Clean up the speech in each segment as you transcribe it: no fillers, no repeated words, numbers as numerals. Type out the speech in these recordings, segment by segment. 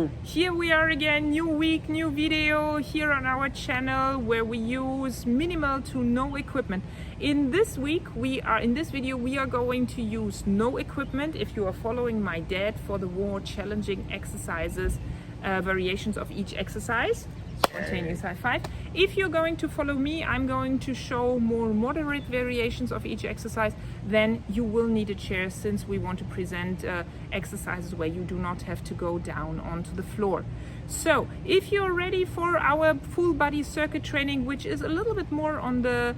So here we are again, new week, new video here on our channel where we use minimal to no equipment. In this video we are going to use no equipment. If you are following my dad for the more challenging exercises, variations of each exercise, spontaneous high five. If you're going to follow me, I'm going to show more moderate variations of each exercise. Then you will need a chair, since we want to present exercises where you do not have to go down onto the floor. So if you're ready for our full body circuit training, which is a little bit more on the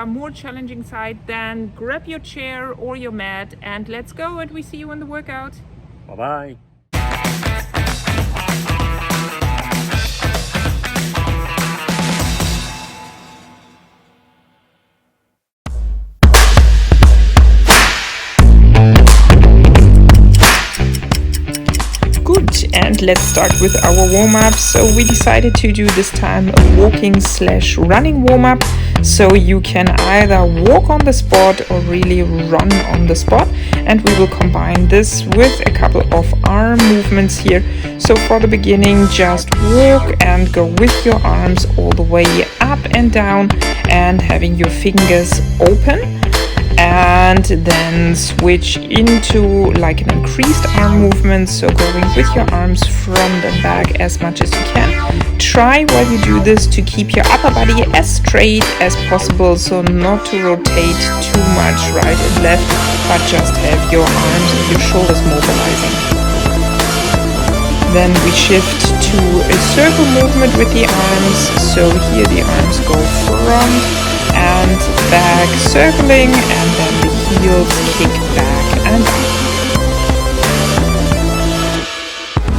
more challenging side, then grab your chair or your mat and let's go, and we see you in the workout. Bye-bye. And let's start with our warm-up. So we decided to do this time a walking/running warm-up, so you can either walk on the spot or really run on the spot, and we will combine this with a couple of arm movements here. So for the beginning, just walk and go with your arms all the way up and down and having your fingers open, and then switch into like an increased arm movement, so going with your arms front and back as much as you can. Try while you do this to keep your upper body as straight as possible, so not to rotate too much right and left, but just have your arms and your shoulders mobilizing. Then we shift to a circle movement with the arms, so here the arms go front and back, circling, and then the heels kick back and up.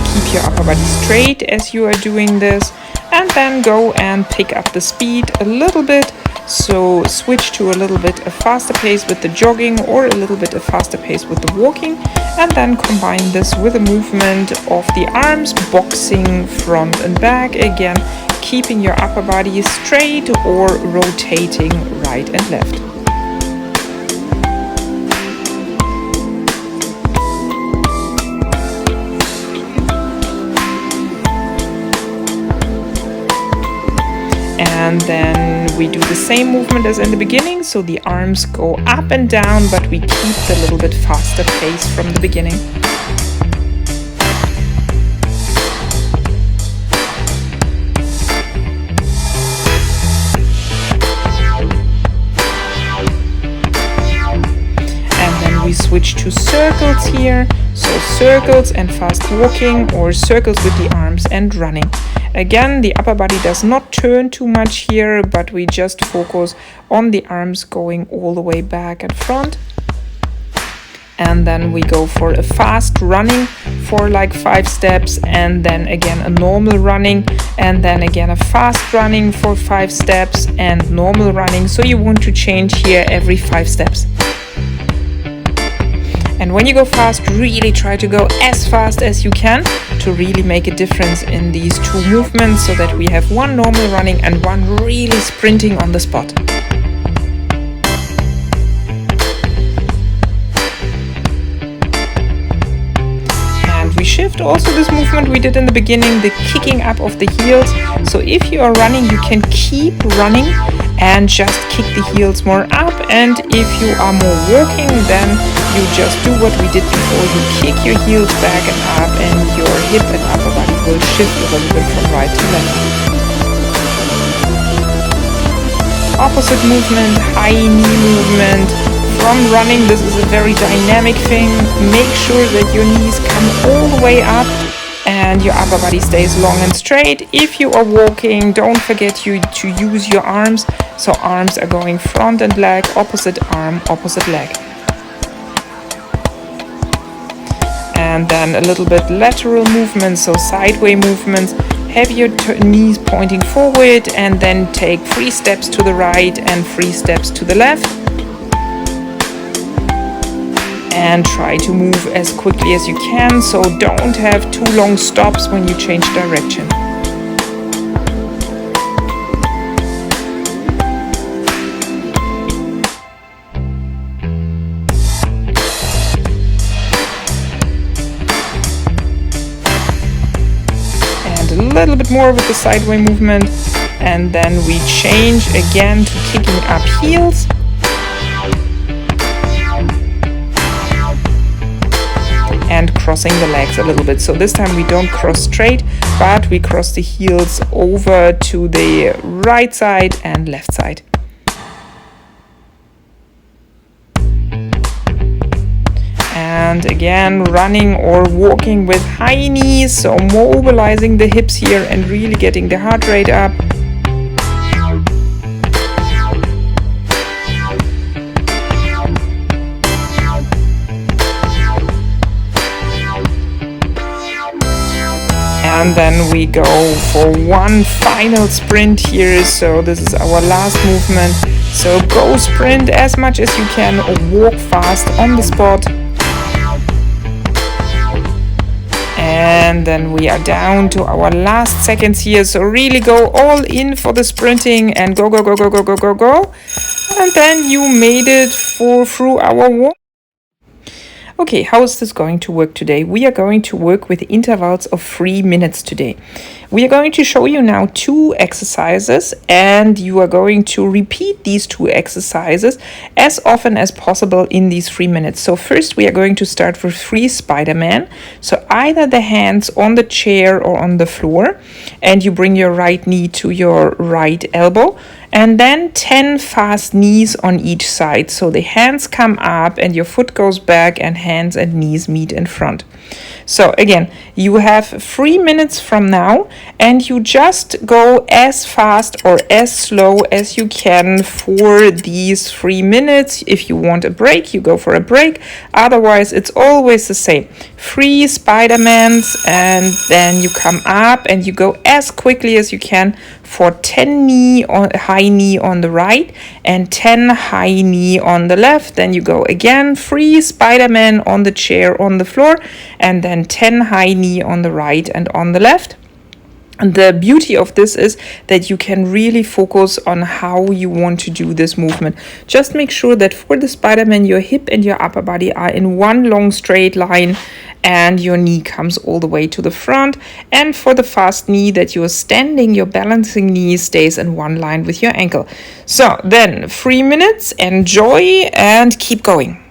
Keep your upper body straight as you are doing this, and then go and pick up the speed a little bit. So switch to a little bit a faster pace with the jogging or a little bit a faster pace with the walking, and then combine this with a movement of the arms, boxing front and back again, keeping your upper body straight or rotating right and left. And then we do the same movement as in the beginning, so the arms go up and down, but we keep the little bit faster pace from the beginning. We switch to circles here, so circles and fast walking, or circles with the arms and running. Again, the upper body does not turn too much here, but we just focus on the arms going all the way back and front. And then we go for a fast running for like 5 steps, and then again a normal running, and then again a fast running for 5 steps and normal running. So you want to change here every 5 steps. And when you go fast, really try to go as fast as you can to really make a difference in these two movements, so that we have one normal running and one really sprinting on the spot. And we shift also this movement we did in the beginning, the kicking up of the heels. So if you are running, you can keep running and just kick the heels more up, and if you are more walking, then you just do what we did before. You kick your heels back and up, and your hip and upper body will shift a little bit from right to left. Opposite movement, high knee movement. From running, this is a very dynamic thing. Make sure that your knees come all the way up and your upper body stays long and straight. If you are walking, don't forget to use your arms. So arms are going front and leg, opposite arm, opposite leg. And then a little bit lateral movement, so sideway movements. Have your knees pointing forward, and then take 3 steps to the right and 3 steps to the left. And try to move as quickly as you can, so don't have too long stops when you change direction. little bit more with the sideway movement, and then we change again to kicking up heels. And crossing the legs a little bit. So this time we don't cross straight, but we cross the heels over to the right side and left side. And again, running or walking with high knees, so mobilizing the hips here and really getting the heart rate up. And then we go for one final sprint here. So this is our last movement. So go sprint as much as you can or walk fast on the spot. And then we are down to our last seconds here. So really go all in for the sprinting and go, go, go, go, go, go, go, go. And then you made it through our walk. Okay, how is this going to work today? We are going to work with intervals of 3 minutes today. We are going to show you now 2 exercises, and you are going to repeat these 2 exercises as often as possible in these 3 minutes. So first we are going to start with 3 Spider-Man. So either the hands on the chair or on the floor, and you bring your right knee to your right elbow. And then 10 fast knees on each side. So the hands come up and your foot goes back and hands and knees meet in front. So again, you have 3 minutes from now and you just go as fast or as slow as you can for these 3 minutes. If you want a break, you go for a break. Otherwise, it's always the same. 3 Spider-Mans, and then you come up and you go as quickly as you can for 10 high knee on the right and 10 high knee on the left. Then you go again 3 Spider-Man on the chair on the floor, and then 10 high knee on the right and on the left. And the beauty of this is that you can really focus on how you want to do this movement. Just make sure that for the Spider-Man, your hip and your upper body are in one long straight line and your knee comes all the way to the front. And for the fast knee that you are standing, your balancing knee stays in one line with your ankle. So then 3 minutes, enjoy and keep going.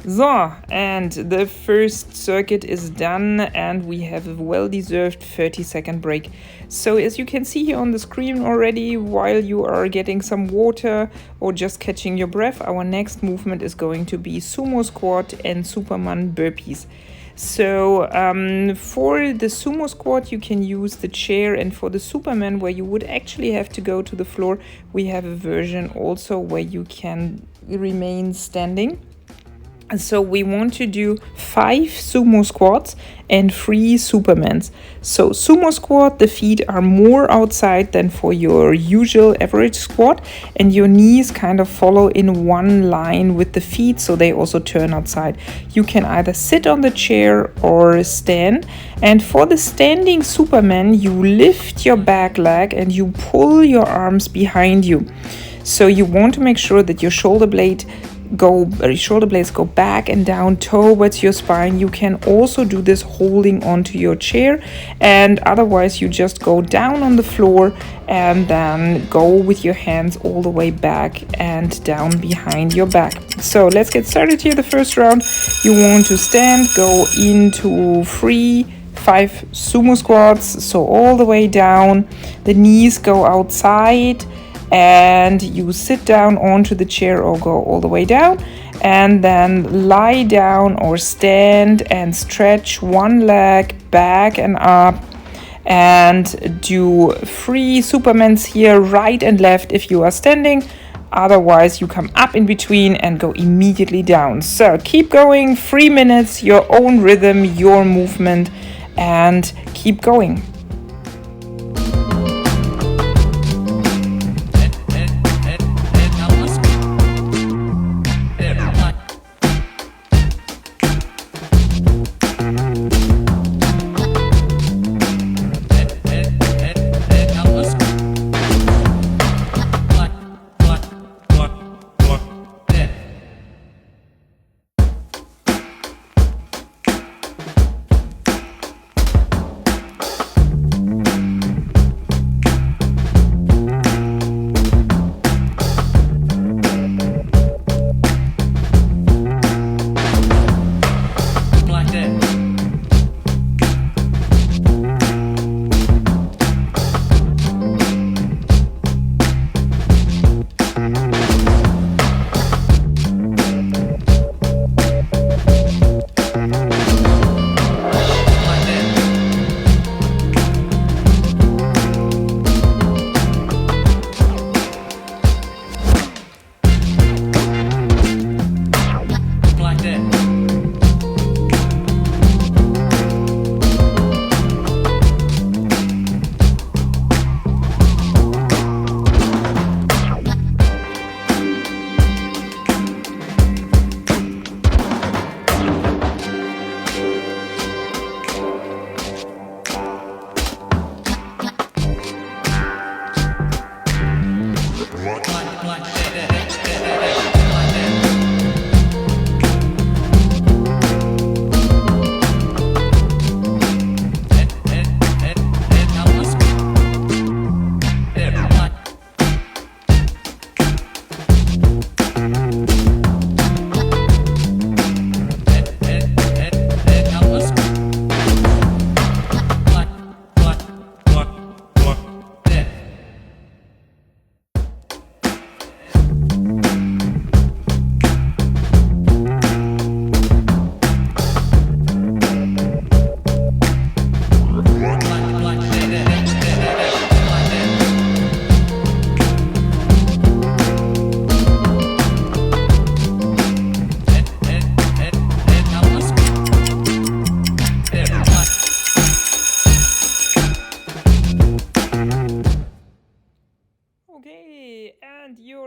So, and the first circuit is done and we have a well-deserved 30-second break. So as you can see here on the screen already, while you are getting some water or just catching your breath, our next movement is going to be sumo squat and Superman burpees. So for the sumo squat you can use the chair, and for the Superman, where you would actually have to go to the floor, we have a version also where you can remain standing. So we want to do 5 sumo squats and 3 Supermans. So sumo squat, the feet are more outside than for your usual average squat, and your knees kind of follow in one line with the feet, so they also turn outside. You can either sit on the chair or stand. And for the standing Superman, you lift your back leg and you pull your arms behind you. So you want to make sure that your shoulder blades go back and down towards your spine. You can also do this holding onto your chair, and otherwise you just go down on the floor and then go with your hands all the way back and down behind your back. So let's get started here. The first round, you want to stand, go into 5 sumo squats, so all the way down. The knees go outside and you sit down onto the chair or go all the way down, and then lie down or stand and stretch one leg back and up, and do 3 Supermans here, right and left if you are standing. Otherwise you come up in between and go immediately down. So keep going, 3 minutes, your own rhythm, your movement, and keep going.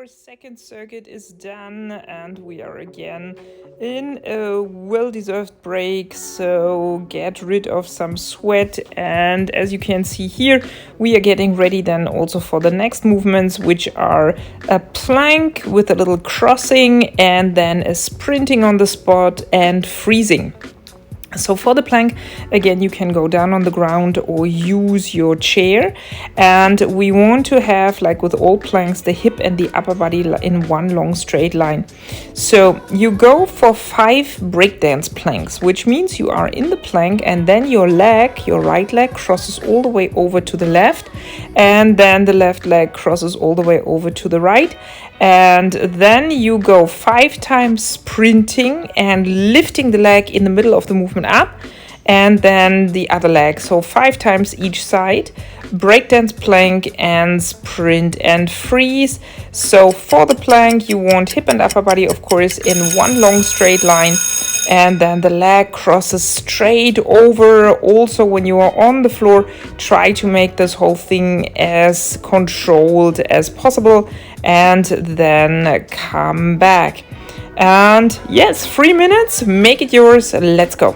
Second circuit is done and we are again in a well-deserved break, so get rid of some sweat. And as you can see here, we are getting ready then also for the next movements, which are a plank with a little crossing and then a sprinting on the spot and freezing. So for the plank, again, you can go down on the ground or use your chair. And we want to have, like with all planks, the hip and the upper body in one long straight line. So you go for 5 breakdance planks, which means you are in the plank and then your leg, your right leg, crosses all the way over to the left. And then the left leg crosses all the way over to the right. And then you go 5 times sprinting and lifting the leg in the middle of the movement up, and then the other leg. So 5 times each side, breakdance plank and sprint and freeze. So for the plank, you want hip and upper body, of course, in one long straight line, and then the leg crosses straight over. Also, when you are on the floor, try to make this whole thing as controlled as possible, and then come back. And yes, 3 minutes, make it yours. Let's go.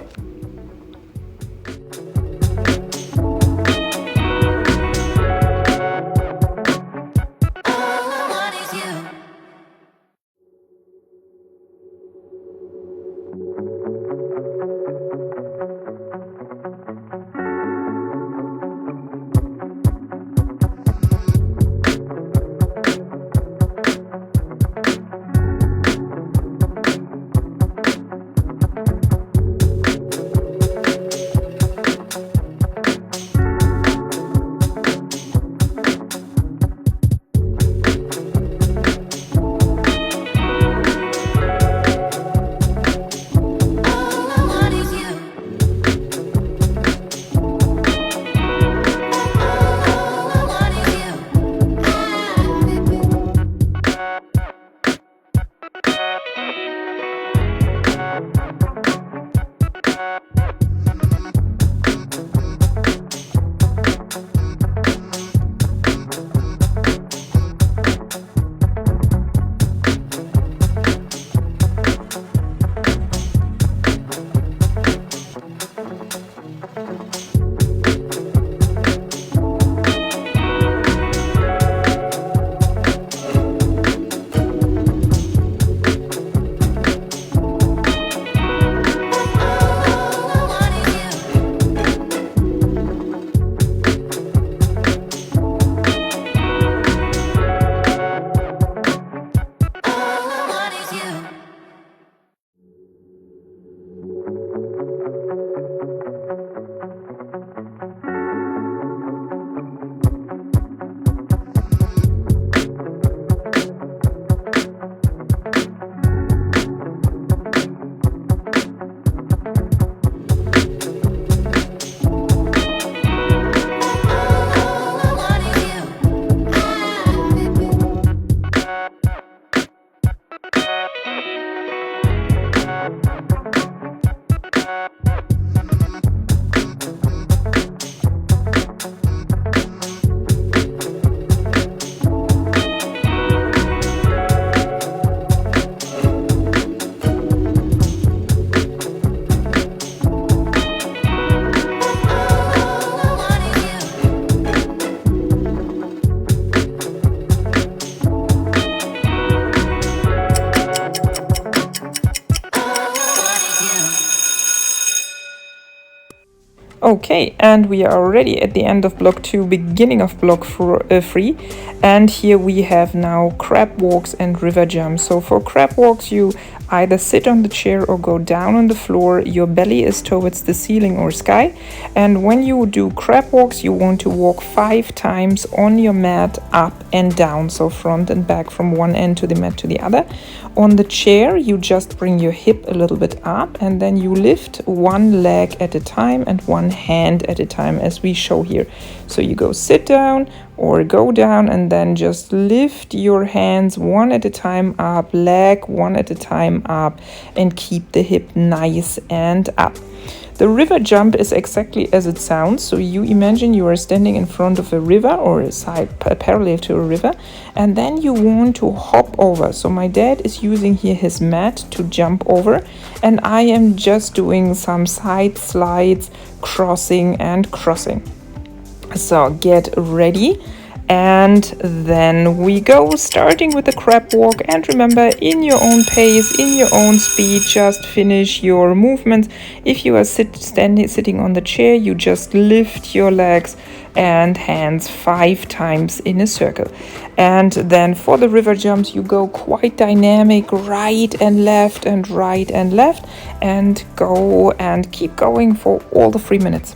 Okay, and we are already at the end of block 2, beginning of block 3, and here we have now crab walks and river jumps. So for crab walks, you either sit on the chair or go down on the floor. Your belly is towards the ceiling or sky, and when you do crab walks, you want to walk 5 times on your mat up and down, so front and back from one end to the mat to the other. On the chair, you just bring your hip a little bit up, and then you lift one leg at a time and one hand at a time, as we show here. So you go sit down or go down, and then just lift your hands one at a time up, leg one at a time up, and keep the hip nice and up. The river jump is exactly as it sounds. So you imagine you are standing in front of a river or a side parallel to a river, and then you want to hop over. So my dad is using here his mat to jump over, and I am just doing some side slides, crossing and crossing. So get ready. And then we go, starting with the crab walk. And remember, in your own pace, in your own speed, just finish your movements. If you are sitting on the chair, you just lift your legs and hands 5 times in a circle. And then for the river jumps, you go quite dynamic, right and left and right and left, and go and keep going for all the 3 minutes.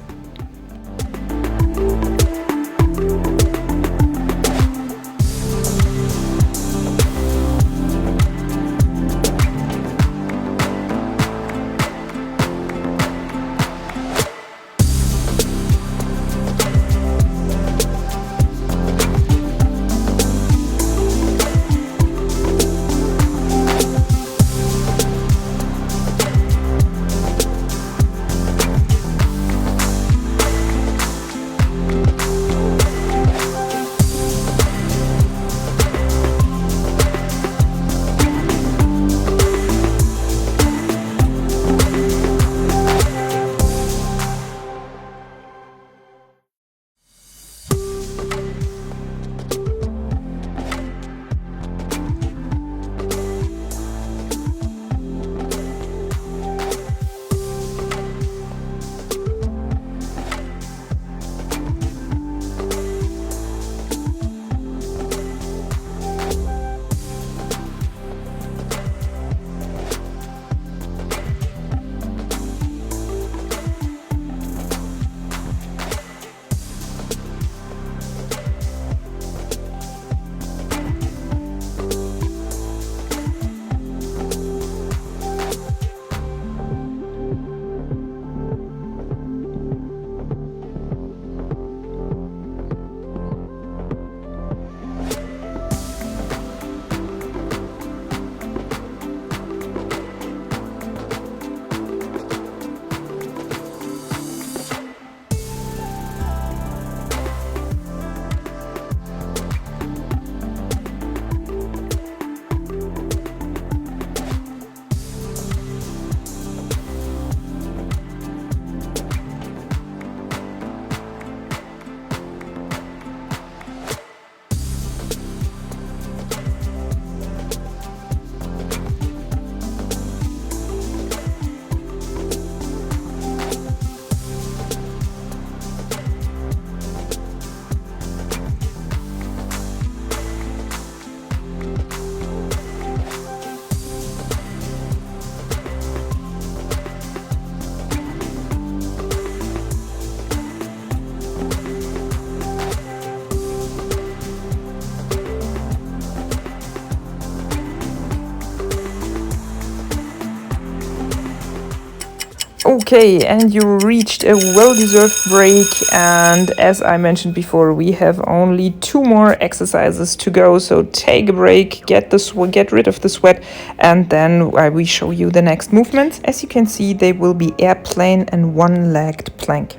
Okay, and you reached a well-deserved break, and as I mentioned before, we have only 2 more exercises to go, so take a break, get rid of the sweat, and then we show you the next movements. As you can see, they will be airplane and one-legged plank.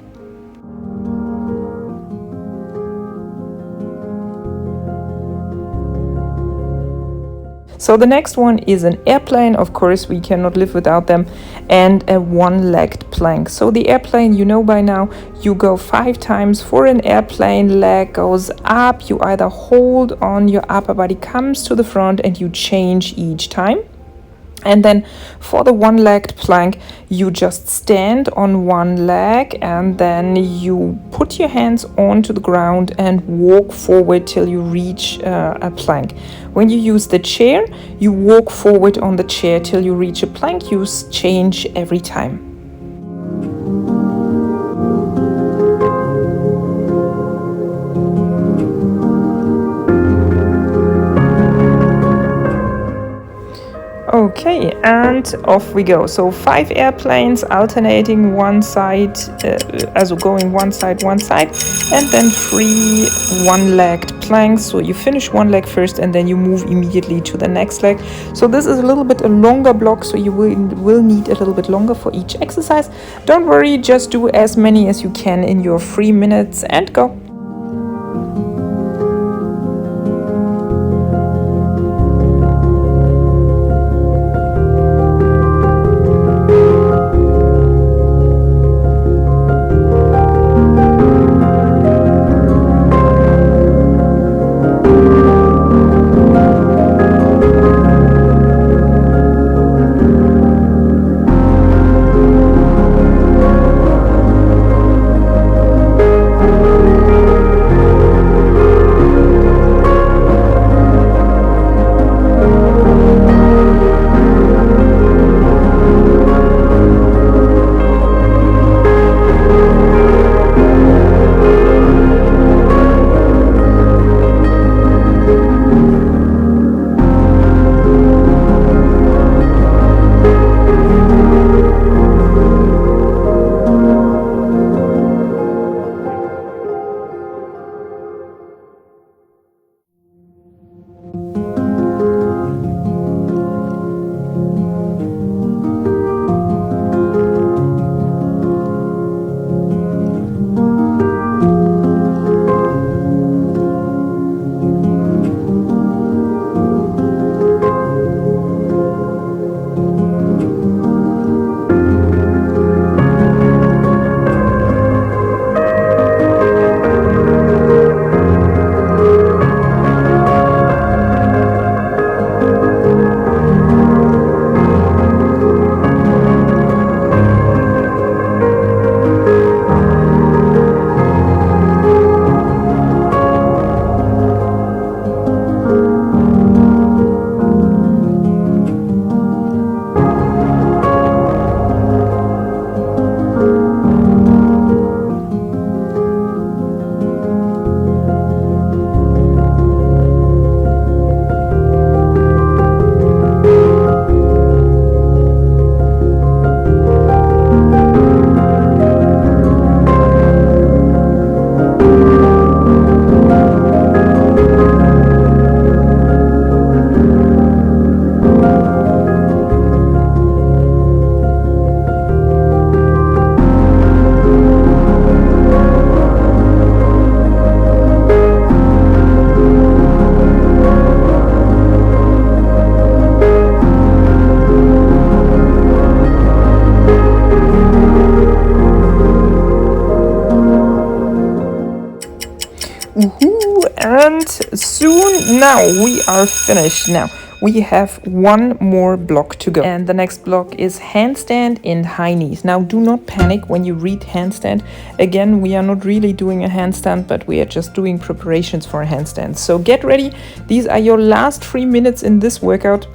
So the next one is an airplane, of course we cannot live without them, and a one-legged plank. So the airplane, you know by now, you go 5 times. For an airplane, leg goes up, you either hold on, your upper body comes to the front and you change each time. And then for the one-legged plank, you just stand on one leg and then you put your hands onto the ground and walk forward till you reach a plank. When you use the chair, you walk forward on the chair till you reach a plank. You change every time. Okay, and off we go. So 5 airplanes alternating one side, going one side, and then 3 one-legged planks. So you finish one leg first and then you move immediately to the next leg. So this is a little bit a longer block, so you will need a little bit longer for each exercise. Don't worry, just do as many as you can in your 3 minutes and go. start soon. Now we are finished. Now we have one more block to go, and the next block is handstand in high knees. Now do not panic when you read handstand. Again, we are not really doing a handstand, but we are just doing preparations for a handstand. So get ready. These are your last 3 minutes in this workout,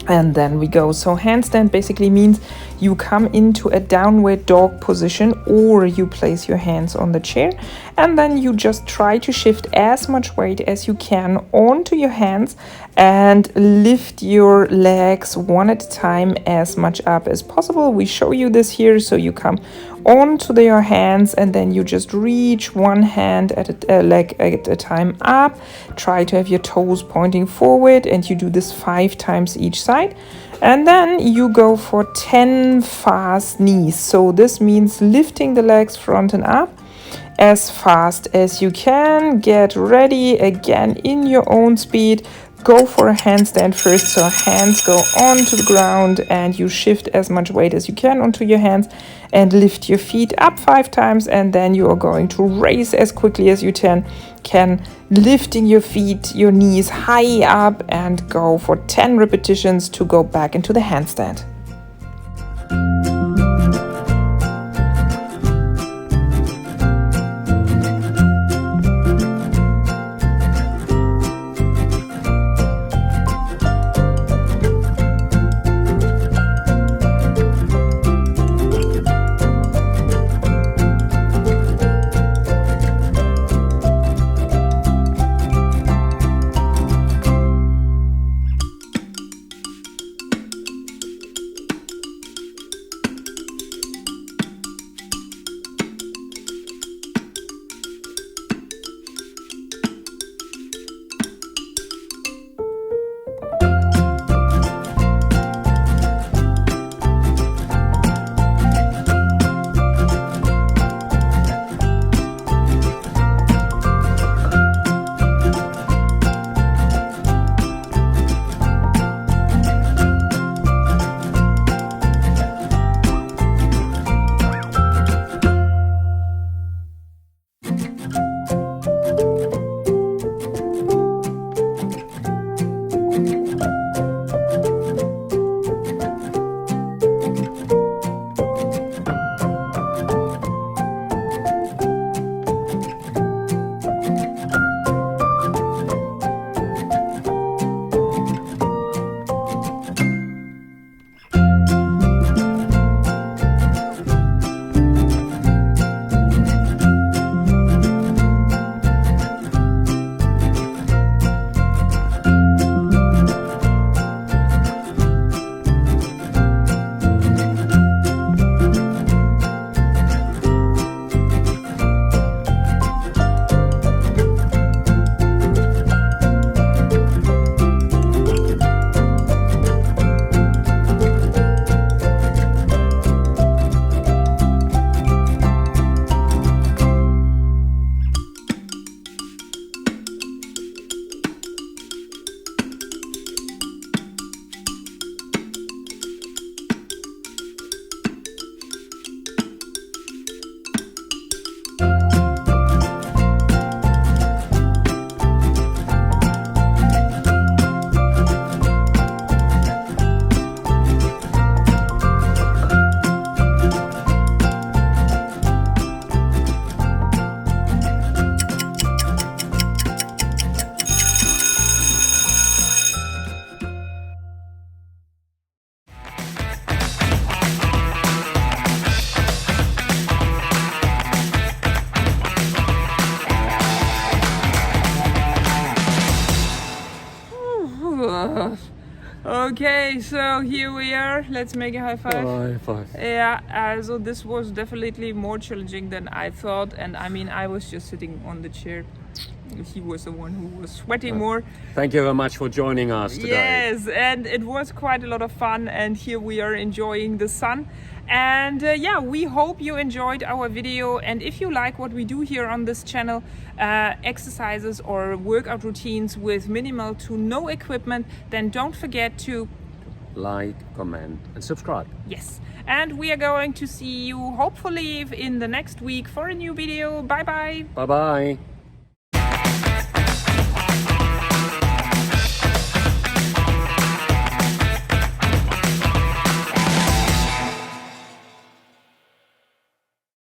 and then we go. So handstand basically means you come into a downward dog position, or you place your hands on the chair, and then you just try to shift as much weight as you can onto your hands and lift your legs one at a time as much up as possible. We show you this here. So you come onto your hands, and then you just reach one hand at a leg at a time up. Try to have your toes pointing forward, and you do this 5 times each side. And then you go for 10 fast knees. So this means lifting the legs front and up as fast as you can. Get ready again in your own speed. Go for a handstand first. So hands go onto the ground, and you shift as much weight as you can onto your hands and lift your feet up 5 times. And then you are going to raise as quickly as you can, lifting your feet, your knees high up, and go for 10 repetitions to go back into the handstand. Okay, so here we are. Let's make a high five. Oh, high five. Yeah, so this was definitely more challenging than I thought. And I mean, I was just sitting on the chair. He was the one who was sweating more. Thank you very much for joining us today. Yes, and it was quite a lot of fun. And here we are enjoying the sun. And yeah, we hope you enjoyed our video. And if you like what we do here on this channel, exercises or workout routines with minimal to no equipment, then don't forget to like, comment and subscribe. Yes, and we are going to see you hopefully in the next week for a new video. Bye bye. Bye bye.